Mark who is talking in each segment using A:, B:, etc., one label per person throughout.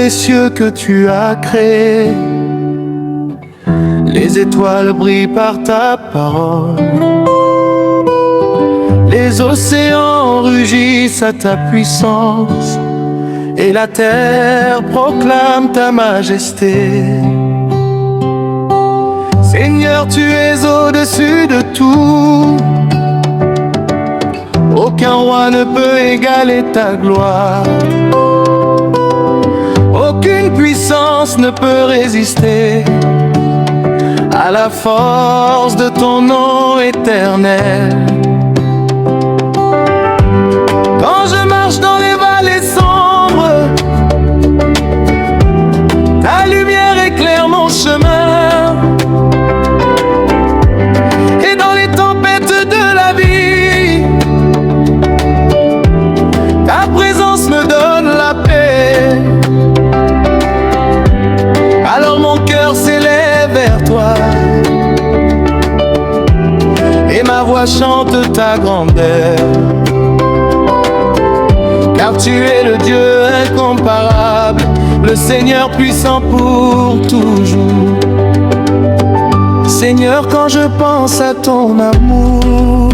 A: les cieux que tu as créés. Les étoiles brillent par ta parole. Les océans rugissent à ta puissance, et la terre proclame ta majesté. Seigneur, tu es au-dessus de tout. Aucun roi ne peut égaler ta gloire. Aucune puissance ne peut résister à la force de ton nom éternel. Quand je marche dans les vallées sombres, ta lumière éclaire mon chemin. Et dans les tempêtes de la vie, ta présence me donne la paix. Alors mon cœur s'élève vers toi, et ma voix chante ta grandeur. Car tu es le Dieu incomparable, le Seigneur puissant pour toujours. Seigneur, quand je pense à ton amour,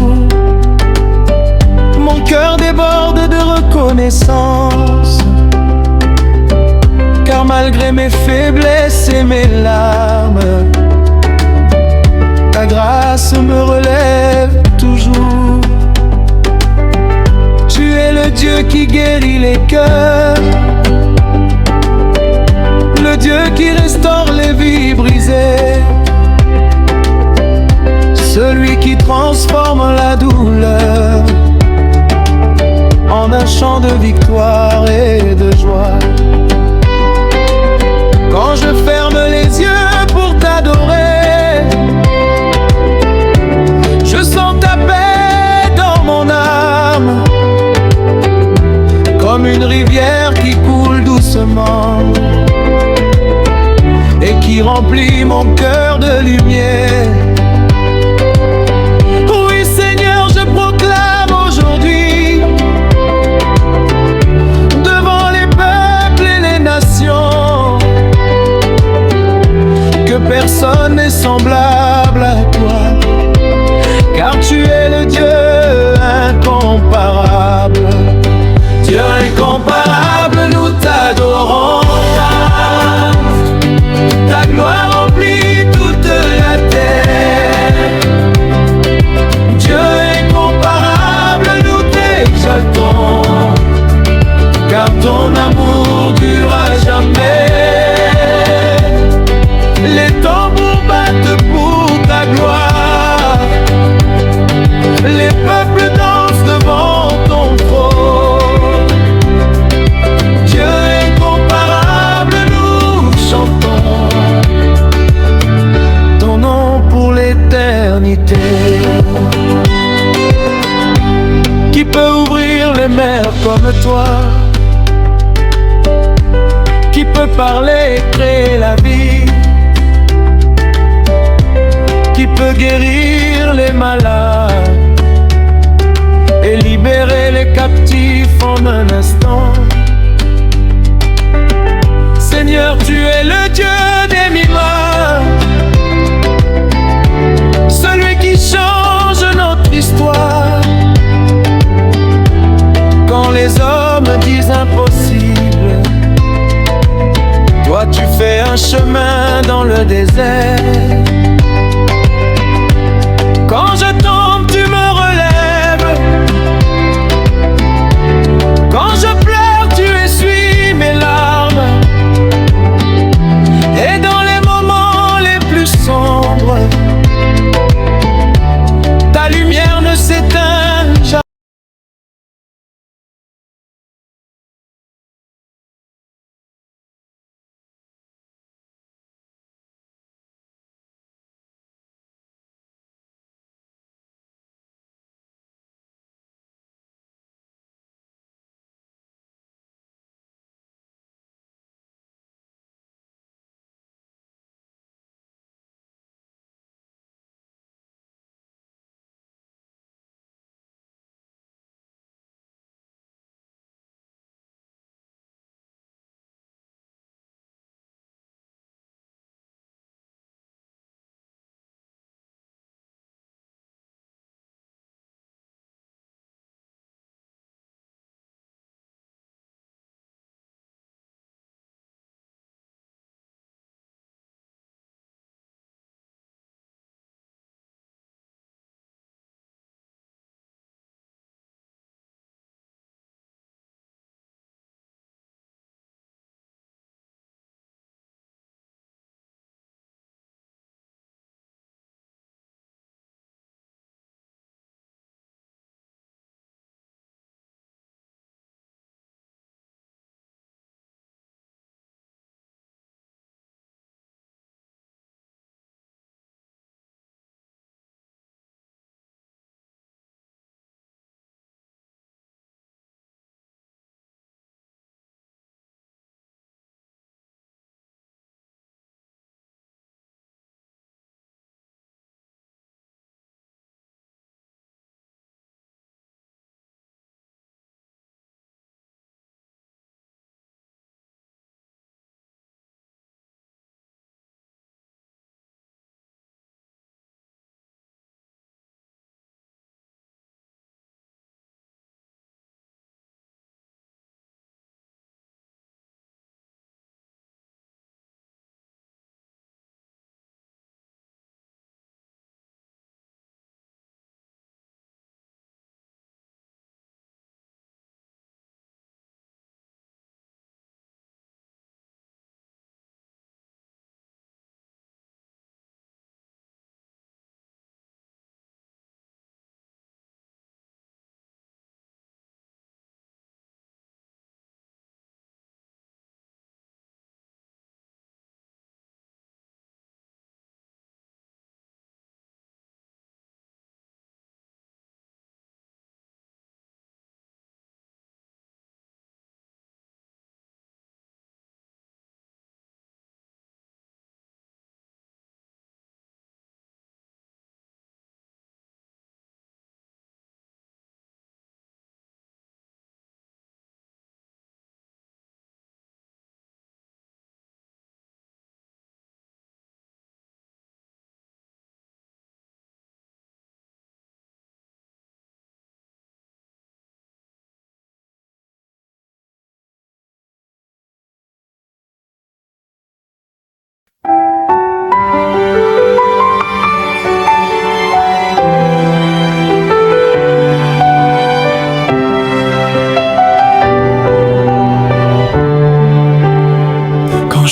A: mon cœur déborde de reconnaissance. Car malgré mes faiblesses et mes larmes, ta grâce me relève toujours. Tu es le Dieu qui guérit les cœurs, le Dieu qui restaure les vies brisées, celui qui transforme la douleur en un chant de victoire et de joie. Quand je ferme les yeux pour t'adorer, je sens ta paix dans mon âme, comme une rivière qui coule doucement et qui remplit mon cœur de lumière. Oui Seigneur, je proclame aujourd'hui devant les peuples et les nations que personne n'est semblable à toi, car tu es le Dieu incomparable. Dieu incomparable, nous t'adorons. Ta gloire remplit toute la terre. Dieu incomparable, nous t'exaltons, car ton amour dure à jamais. Les tambours battent pour ta gloire, les peuples dansent devant ton trône. Dieu incomparable, nous chantons ton nom pour l'éternité. Qui peut ouvrir les mers comme toi? Qui peut parler et créer la vie? Qui peut guérir les malades et libérer les captifs en un instant? Seigneur, tu es le Dieu des miracles, celui qui change notre histoire. Quand les hommes disent impossible, toi tu fais un chemin dans le désert. Quand je tombe, tu me relèves. Quand je pleure, tu essuies mes larmes. Et dans les moments les plus sombres, ta lumière ne s'éteint jamais.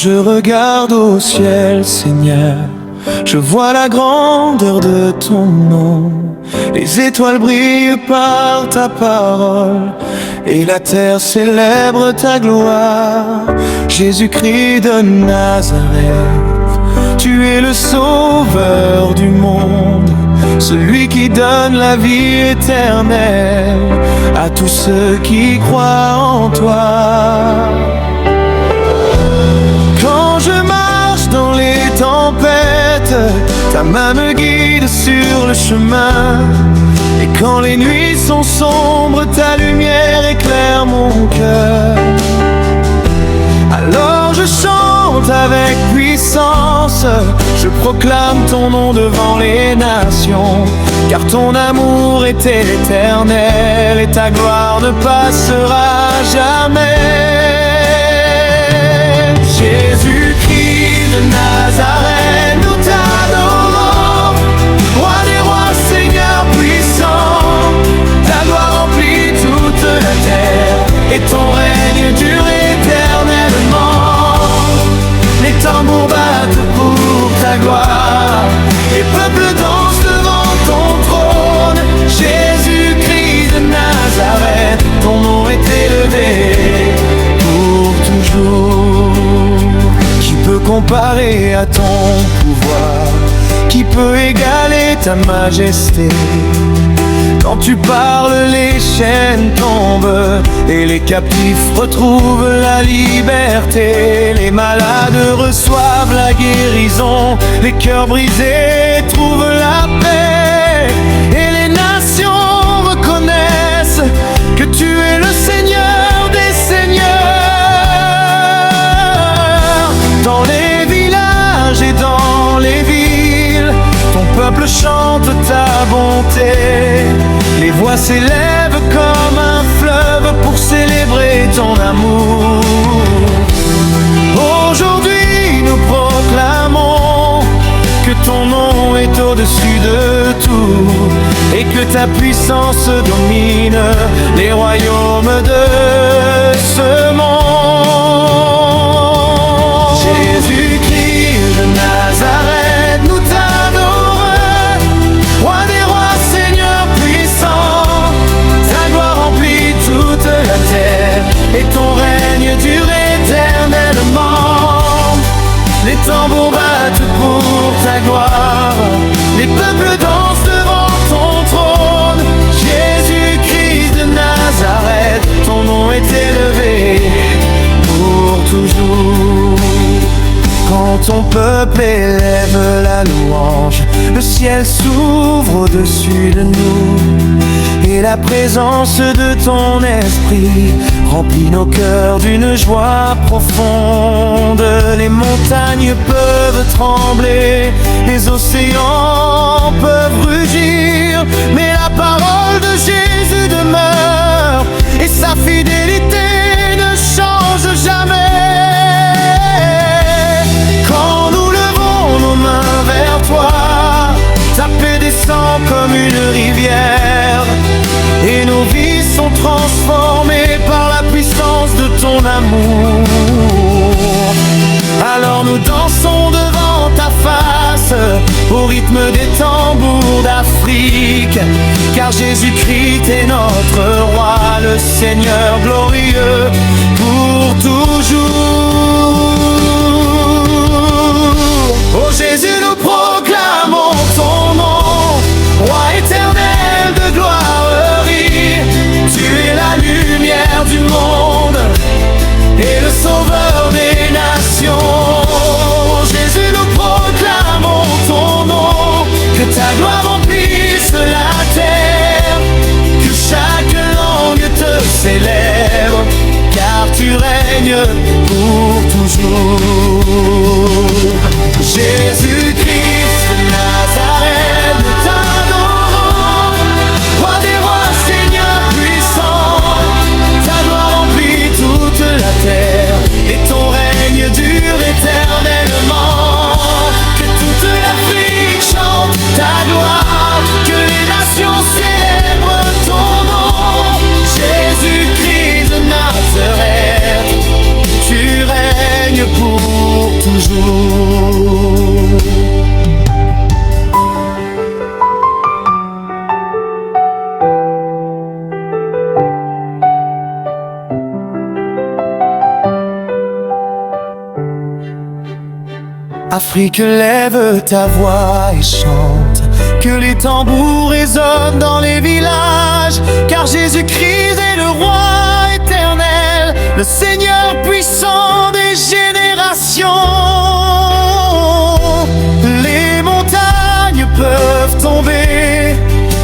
A: je regarde au ciel, Seigneur, je vois la grandeur de ton nom. Les étoiles brillent par ta parole, et la terre célèbre ta gloire. Jésus-Christ de Nazareth, tu es le sauveur du monde, celui qui donne la vie éternelle à tous ceux qui croient en toi. Quand je marche dans les tempêtes, ta main me guide sur le chemin. Et quand les nuits sont sombres, ta lumière éclaire mon cœur. Alors je chante avec puissance, je proclame ton nom devant les nations. Car ton amour est éternel et ta gloire ne passera jamais. Jésus-Christ de Nazareth, nous t'adorons, roi des rois, Seigneur puissant. Ta gloire remplit toute la terre et ton règne dure éternellement. Les tambours battent pour ta gloire, les peuples dansent devant ton trône. Jésus-Christ de Nazareth, ton nom est élevé pour toujours. Qui peut comparer à ton pouvoir? Qui peut égaler ta majesté? Quand tu parles, les chaînes tombent et les captifs retrouvent la liberté. Les malades reçoivent la guérison, les cœurs brisés trouvent la paix. Et les nations reconnaissent que tu es le Seigneur des seigneurs. Dans les villages et dans les villes, ton peuple chante ta bonté. Les voix s'élèvent comme un fleuve pour célébrer ton amour. Aujourd'hui nous proclamons que ton nom est au-dessus de tout et que ta puissance domine les royaumes de ce monde. Jésus-Christ de Nazareth, nous t'adorons, roi des rois, Seigneur puissant. Ta gloire remplit toute la terre et ton règne dure éternellement. Les tambours battent pour ta gloire, les peuples dansent devant ton trône. Jésus-Christ de Nazareth, ton nom est élevé pour toujours. Quand ton peuple élève la louange, le ciel s'ouvre au-dessus de nous, et la présence de ton esprit remplit nos cœurs d'une joie profonde. Les montagnes peuvent trembler, les océans peuvent rugir, mais la parole de Jésus demeure et sa fidélité ne change jamais. Quand nous levons nos mains vers toi, ta paix descend comme une rivière et nos vies sont transformées par la puissance de ton amour. Alors nous dansons devant ta face au rythme des tambours d'Afrique, car Jésus-Christ est notre roi, le Seigneur glorieux pour toujours. Oh Jésus, nous proclamons ton nom, roi éternel de gloire. Tu es la lumière du monde et le sauveur des nations. Jésus, nous proclamons ton nom, que ta gloire remplisse la terre, que chaque langue te célèbre, car tu règnes Afrique, lève ta voix et chante, que les tambours résonnent dans les villages, car Jésus-Christ est le roi éternel, le Seigneur puissant des générations. Les montagnes peuvent tomber,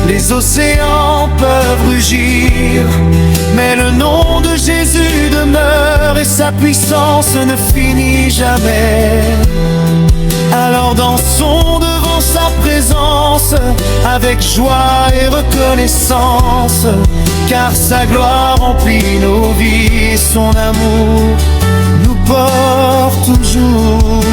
A: les océans peuvent rugir, mais le nom de Jésus demeure et sa puissance ne finit jamais. Alors dansons devant sa présence avec joie et reconnaissance, car sa gloire remplit nos vies, son amour nous porte toujours.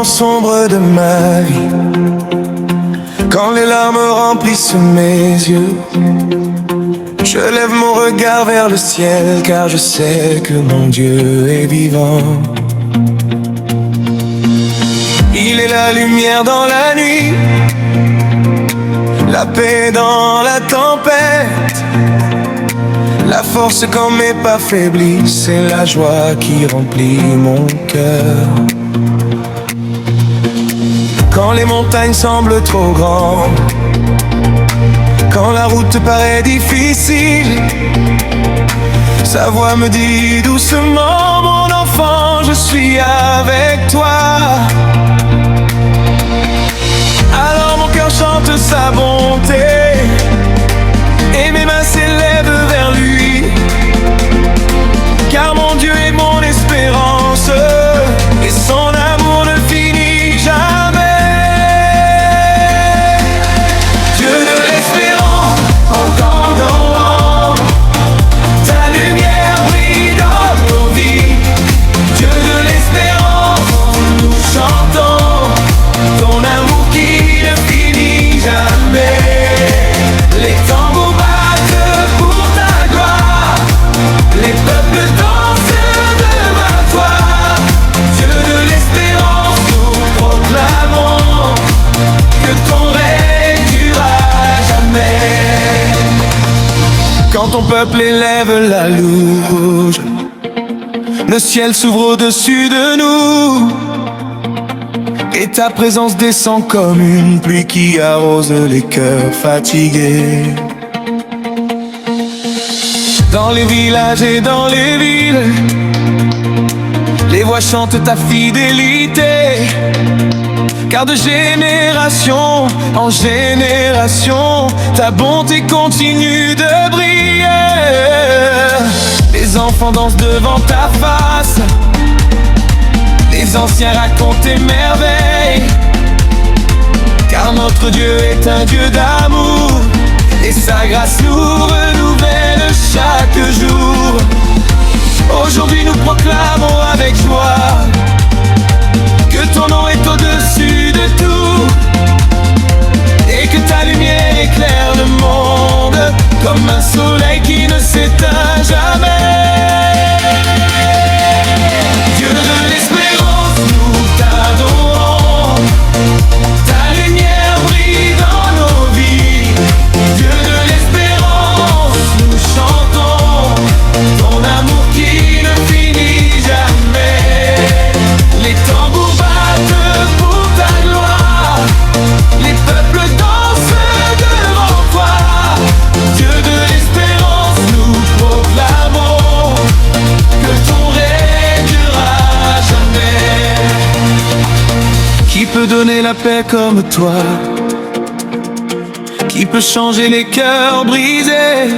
A: Sombre de ma vie, quand les larmes remplissent mes yeux, je lève mon regard vers le ciel, car je sais que mon Dieu est vivant. Il est la lumière dans la nuit, la paix dans la tempête, la force quand mes pas faiblissent, c'est la joie qui remplit mon cœur. Quand les montagnes semblent trop grandes, quand la route paraît difficile, sa voix me dit doucement: mon enfant, je suis avec toi. Alors mon cœur chante sa bonté et mes mains s'élèvent vers lui, car mon Dieu est mon espérance et son amour ne finit jamais. Quand ton peuple élève la louange, le ciel s'ouvre au-dessus de nous, et ta présence descend comme une pluie qui arrose les cœurs fatigués. Dans les villages et dans les villes, les voix chantent ta fidélité, car de génération en génération, ta bonté continue de briller. Les enfants dansent devant ta face, les anciens racontent tes merveilles, car notre Dieu est un Dieu d'amour, et sa grâce nous renouvelle chaque jour. Aujourd'hui nous proclamons avec joie que ton nom est au-dessus de tout, et que ta lumière éclaire le monde comme un soleil qui ne s'éteint jamais. Dieu de l'espérance, nous t'adorons, ta lumière brille dans nos vies. Dieu de l'espérance, nous chantons ton peut donner la paix comme toi, qui peut changer les cœurs brisés,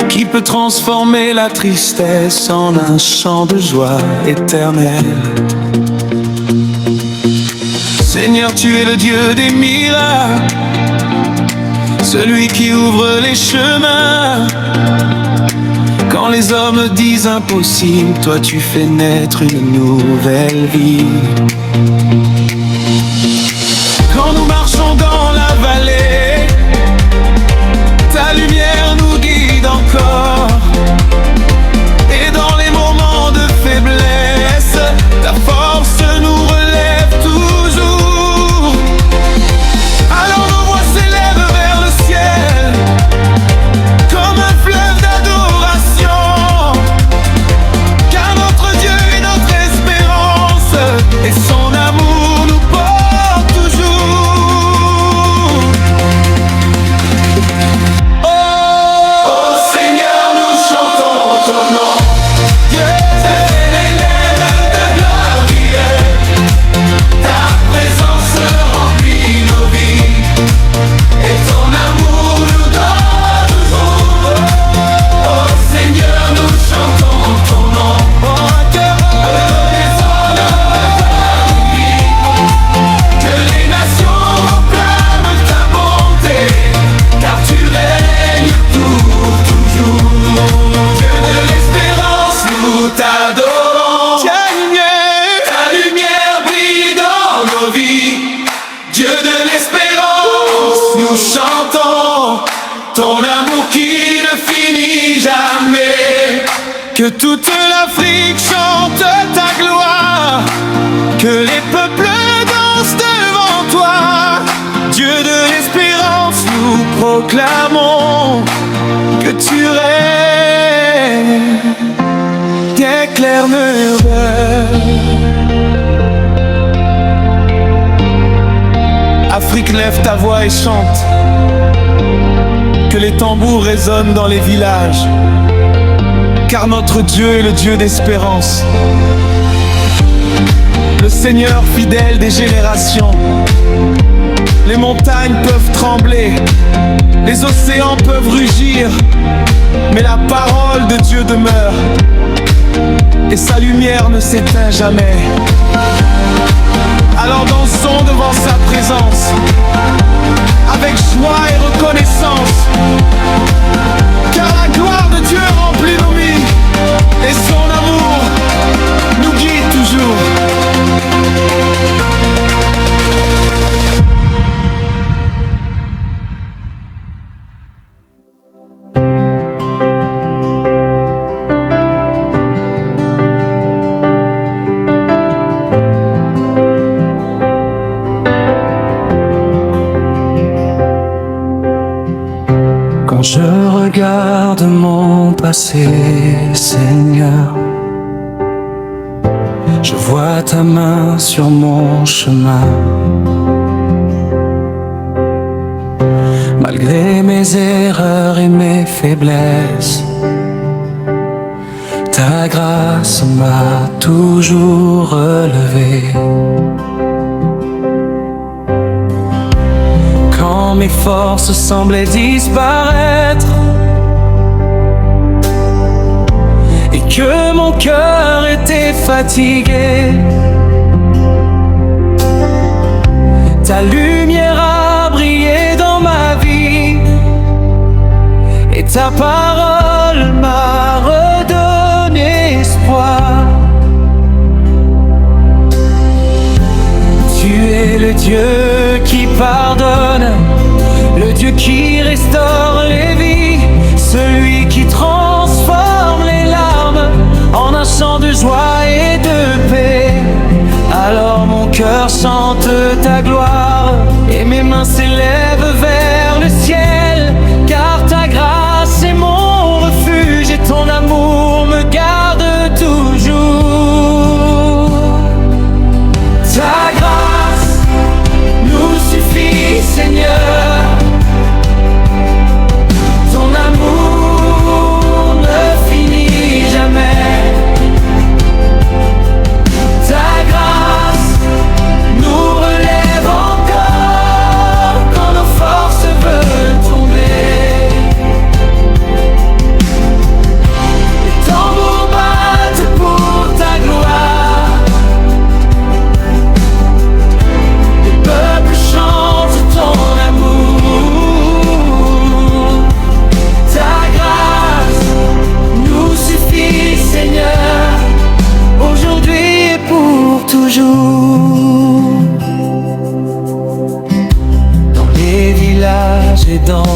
A: qui peut transformer la tristesse en un chant de joie éternelle. Seigneur, tu es le Dieu des miracles, celui qui ouvre les chemins. Quand les hommes disent impossible, toi tu fais naître une nouvelle vie. Quand nous marchons dans la vallée, ta lumière nous guide encore. Et dans les moments de faiblesse, ta force nous relève toujours. Alors nos voix s'élèvent vers le ciel, comme un fleuve d'adoration, car notre Dieu est notre espérance, et son amour nous porte toujours. Oh Seigneur, nous chantons ton nom. Dieu, c'est l'élève de gloire, ta présence remplit nos vies, et ton amour nous donne toujours. Oh Seigneur, nous chantons ton nom. Oh cœur des hommes, que les nations proclament ta bonté, car tu règnes pour toujours. Dieu de l'espérance, nous t'adorons. Ta lumière brille dans nos vies. Dieu de l'espérance, nous chantons ton amour qui ne finit jamais. Que toute l'Afrique chante ta gloire, que les peuples dansent devant toi. Dieu de l'espérance, nous proclamons que tu règnes, qu'éclaire merveille. Afrique, lève ta voix et chante, que les tambours résonnent dans les villages, car notre Dieu est le Dieu d'espérance, le Seigneur fidèle des générations. Les montagnes peuvent trembler, les océans peuvent rugir, mais la parole de Dieu demeure, et sa lumière ne s'éteint jamais. Alors dansons devant sa présence, avec joie et reconnaissance, car la gloire de Dieu remplit nos vies, et son amour nous guide toujours.
B: Quand je regarde mon passé, Seigneur, je vois ta main sur mon chemin. Malgré mes erreurs et mes faiblesses, ta grâce m'a toujours relevé. Quand mes forces semblaient disparaître et que mon cœur était fatigué, ta lumière a brillé dans ma vie et ta parole m'a redonné espoir. Tu es le Dieu qui pardonne, le Dieu qui restaure les vies, celui qui transforme les larmes en un chant de joie et de paix. Alors mon cœur chante ta gloire et mes mains s'élèvent vers le ciel, car ta grâce est mon refuge et ton amour me garde toujours. Ta grâce nous suffit, Seigneur.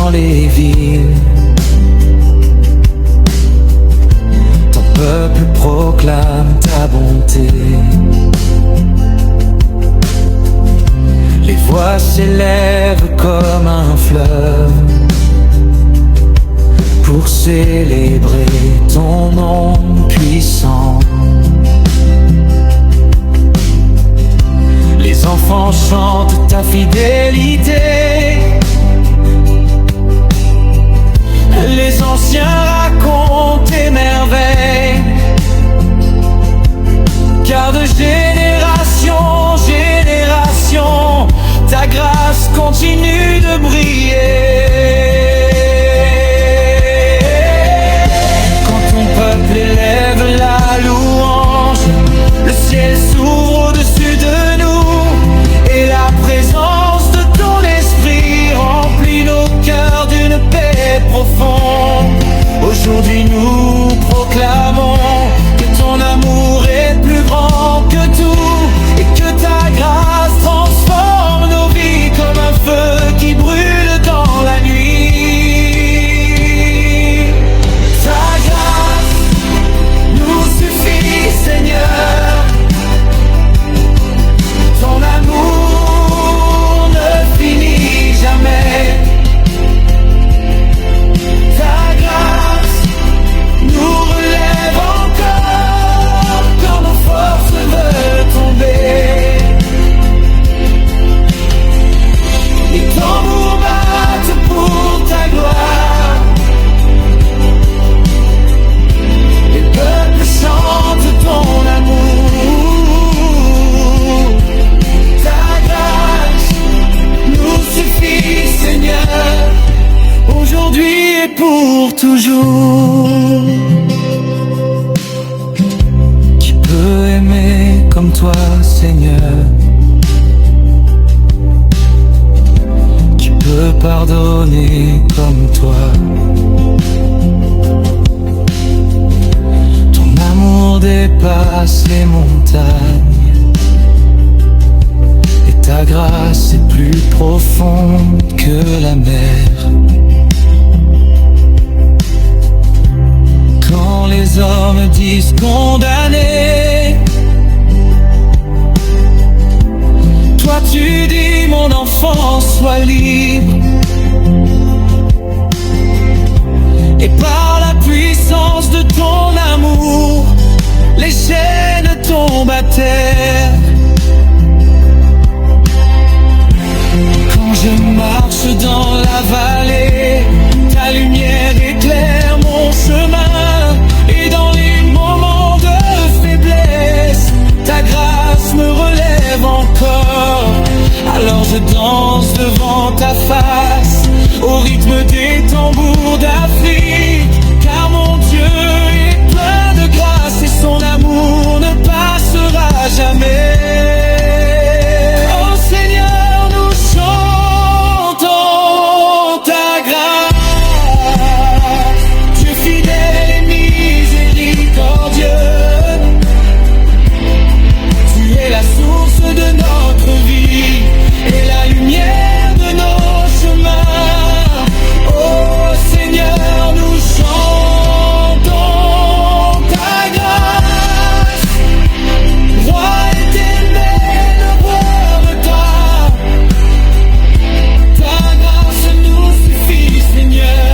B: dans les villes. Ton peuple proclame ta bonté. Les voix s'élèvent comme un fleuve pour célébrer ton nom puissant. Les enfants chantent ta fidélité. Les anciens racontent tes merveilles. Car de génération en génération, ta grâce continue de briller. Quand ton peuple élève la louange, le ciel s'ouvre au-dessus de nous, et la présence de ton esprit remplit nos cœurs d'une paix profonde. Aujourd'hui nous proclamons que ton amour est plus grand que tout, et que ta grâce transforme nos vies comme un feu qui brûle dans la nuit. Ta grâce nous suffit, Seigneur. Ton amour ne finit jamais. Ta grâce nous relève encore quand nos forces veulent tomber. Les tambours battent pour ta gloire. Les peuples chantent ton amour. Ta grâce nous suffit, Seigneur, aujourd'hui et pour toujours. Qui peut aimer comme toi, Seigneur? Qui peut pardonner comme toi? Ton amour dépasse les montagnes, et ta grâce est plus profonde que la mer. Quand les hommes disent condamné, toi tu dis mon enfant sois libre. Et par la puissance de ton amour, les chaînes tombent à terre. Quand je marche dans la vallée, ta lumière éclaire mon chemin. Et dans les moments de faiblesse, ta grâce me relève encore. Alors je danse devant ta face, au rythme des tambours d'Afrique. Car mon Dieu est plein de grâce et son amour ne passera jamais. Oh Seigneur, nous chantons ta grâce. Dieu fidèle et miséricordieux, tu es la source de notre vie et la lumière de nos chemins. Oh Seigneur, nous chantons ta grâce. Roi éternel, ne peur de toi. Ta grâce nous suffit, Seigneur.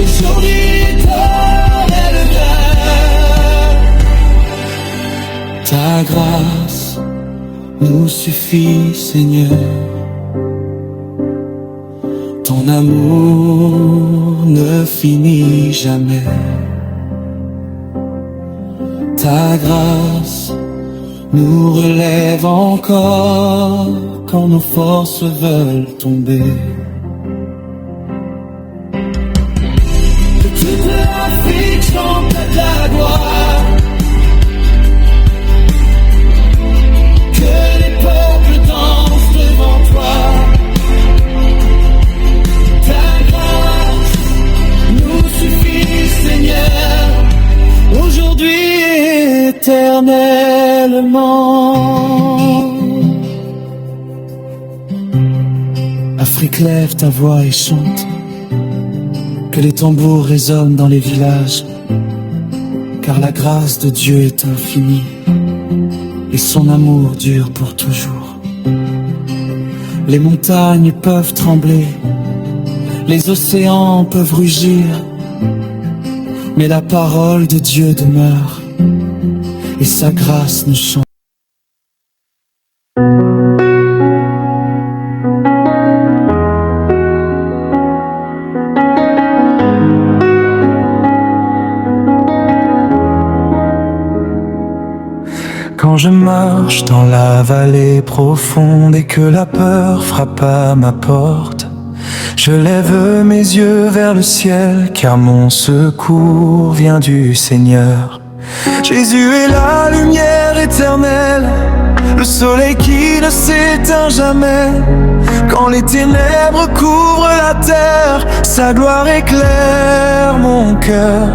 B: Aujourd'hui éternel Dieu. Ta grâce nous suffit, Seigneur. Ton amour ne finit jamais. Ta grâce nous relève encore quand nos forces veulent tomber. Que toute l'Afrique chante ta gloire. Que les peuples dansent devant toi. Ta grâce nous suffit, Seigneur, aujourd'hui et éternellement. musique lève ta voix et chante, que les tambours résonnent dans les villages, car la grâce de Dieu est infinie et son amour dure pour toujours. Les montagnes peuvent trembler, les océans peuvent rugir, mais la parole de Dieu demeure et sa grâce ne change. Quand je marche dans la vallée profonde et que la peur frappe à ma porte, je lève mes yeux vers le ciel, car mon secours vient du Seigneur. Jésus est la lumière éternelle, le soleil qui ne s'éteint jamais. Quand les ténèbres couvrent la terre, sa gloire éclaire mon cœur.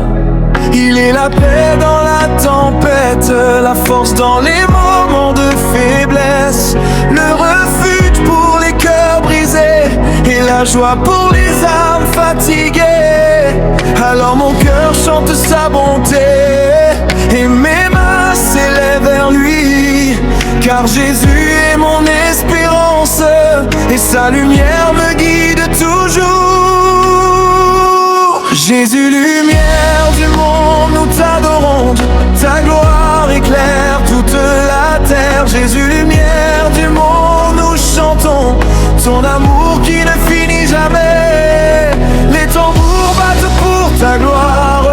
B: Il est la paix dans la tempête, la force dans les moments de faiblesse, le refuge pour les cœurs brisés et la joie pour les âmes fatiguées. Alors mon cœur chante sa bonté et mes mains s'élèvent vers lui, car Jésus est mon espérance et sa lumière me guide toujours. Jésus, lumière du monde, nous t'adorons, ta gloire éclaire toute la terre. Jésus, lumière du monde, nous chantons ton amour qui ne finit jamais. Les tambours battent pour ta gloire,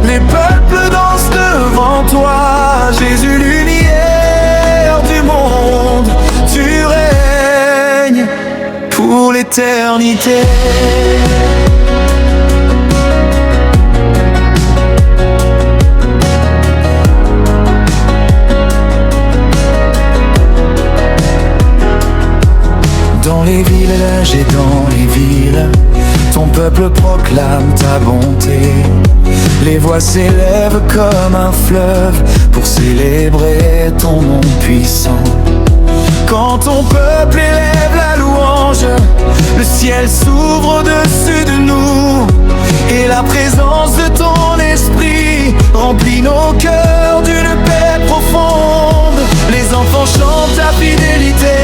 B: les peuples dansent devant toi. Jésus, lumière du monde, tu règnes pour l'éternité. Dans les villages et dans les villes, ton peuple proclame ta bonté. Les voix s'élèvent comme un fleuve pour célébrer ton nom puissant. Quand ton peuple élève la louange, le ciel s'ouvre au-dessus de nous et la présence de ton esprit remplit nos cœurs d'une paix profonde. Les enfants chantent ta fidélité,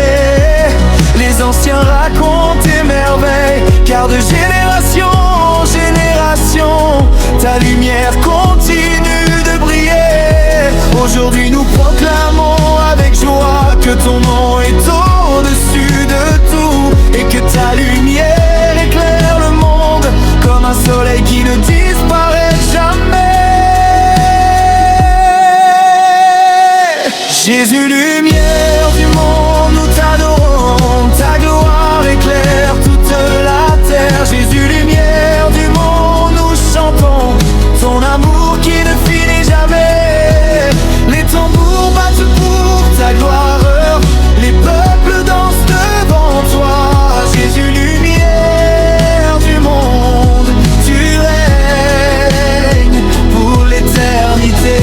B: les anciens racontent tes merveilles, car de génération en génération, ta lumière continue de briller. Aujourd'hui nous proclamons avec joie que ton nom est au-dessus de tout et que ta lumière éclaire le monde comme un soleil qui ne disparaît jamais. Jésus, lumière du monde, nous t'adorons, ta gloire éclaire toute la terre. Jésus, lumière du monde, nous chantons ton amour qui ne finit jamais. Les tambours battent pour ta gloire, les peuples dansent devant toi. Jésus, lumière du monde, tu règnes pour l'éternité.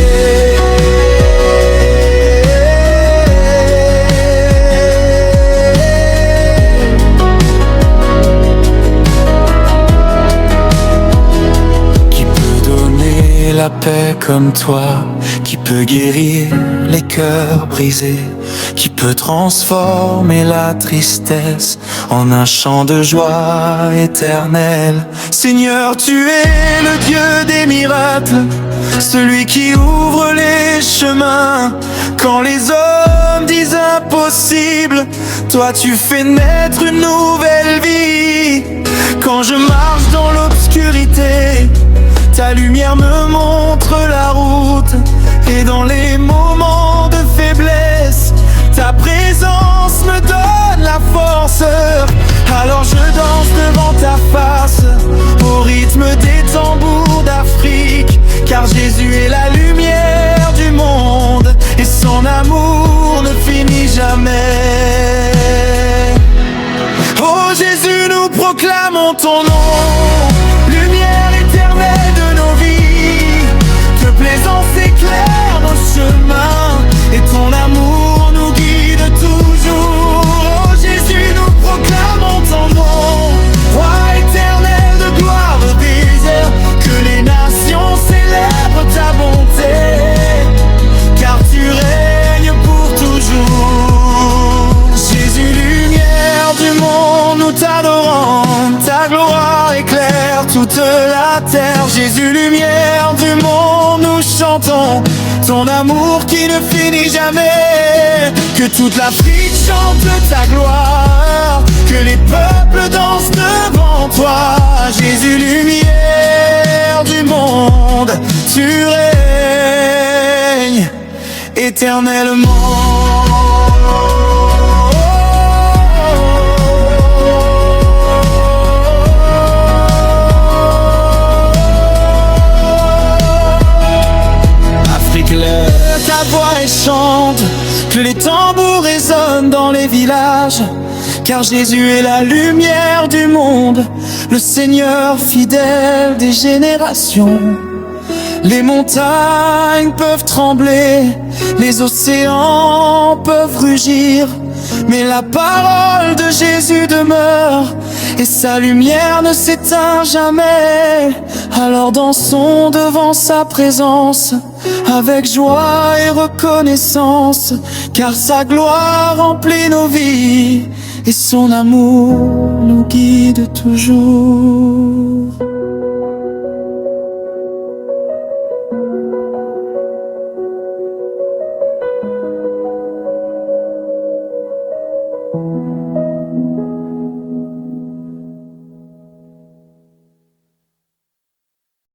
B: La paix comme toi, qui peut guérir les cœurs brisés, qui peut transformer la tristesse en un chant de joie éternelle. Seigneur, tu es le Dieu des miracles, celui qui ouvre les chemins. Quand les hommes disent impossible, toi tu fais naître une nouvelle vie. Quand je marche dans l'obscurité, ta lumière me montre la route, et dans les moments de faiblesse, ta présence me donne la force. Alors je danse devant ta face, au rythme des tambours d'Afrique, car Jésus est la lumière du monde, et son amour ne finit jamais. Oh Jésus, nous proclamons ton nom, lumière éternelle de nos vies. Que plaisance éclaire nos chemins, et ton amour nous guide toujours. Oh Jésus, nous proclamons ton nom,
A: terre. Jésus, lumière du monde, nous chantons ton amour qui ne finit jamais. Que toute l'Afrique chante ta gloire, que les peuples dansent devant toi. Jésus, lumière du monde, tu règnes éternellement. Ta voix elle chante, que les tambours résonnent dans les villages. Car Jésus est la lumière du monde, le Seigneur fidèle des générations. Les montagnes peuvent trembler, les océans peuvent rugir, mais la parole de Jésus demeure et sa lumière ne s'éteint jamais. Alors dansons devant sa présence avec joie et reconnaissance, car sa gloire remplit nos vies et son amour nous guide toujours.